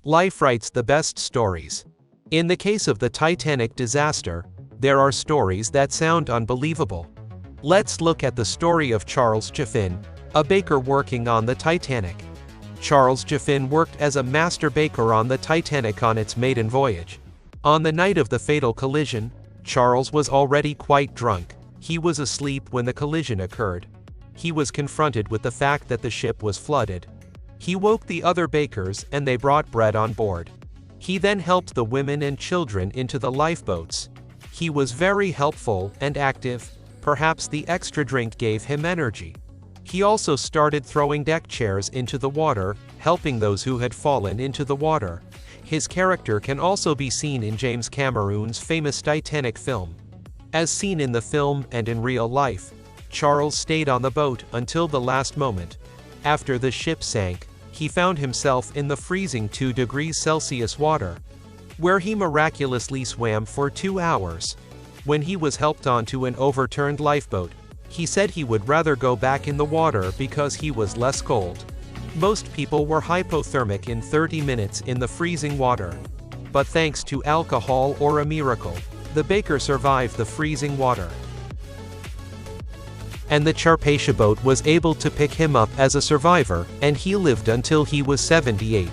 Life writes the best stories. In the case of the Titanic disaster, there are stories that sound unbelievable. Let's look at the story of Charles Joughin, a baker working on the Titanic. Charles Joughin worked as a master baker on the Titanic on its maiden voyage. On the night of the fatal collision, Charles was already quite drunk. He was asleep when the collision occurred. He was confronted with the fact that the ship was flooded. He woke the other bakers and they brought bread on board. He then helped the women and children into the lifeboats. He was very helpful and active. Perhaps the extra drink gave him energy. He also started throwing deck chairs into the water, helping those who had fallen into the water. His character can also be seen in James Cameron's famous Titanic film. As seen in the film and in real life, Charles stayed on the boat until the last moment. After the ship sank, he found himself in the freezing 2 degrees Celsius water, where he miraculously swam for 2 hours. When he was helped onto an overturned lifeboat, he said he would rather go back in the water because he was less cold. Most people were hypothermic in 30 minutes in the freezing water. But thanks to alcohol or a miracle, the baker survived the freezing water. And the Carpathia boat was able to pick him up as a survivor, and he lived until he was 78.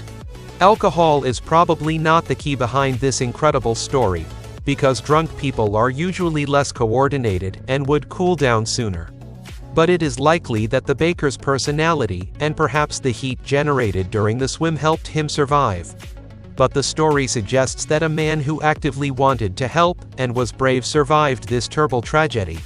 Alcohol is probably not the key behind this incredible story, because drunk people are usually less coordinated and would cool down sooner. But it is likely that the baker's personality and perhaps the heat generated during the swim helped him survive. But the story suggests that a man who actively wanted to help and was brave survived this terrible tragedy.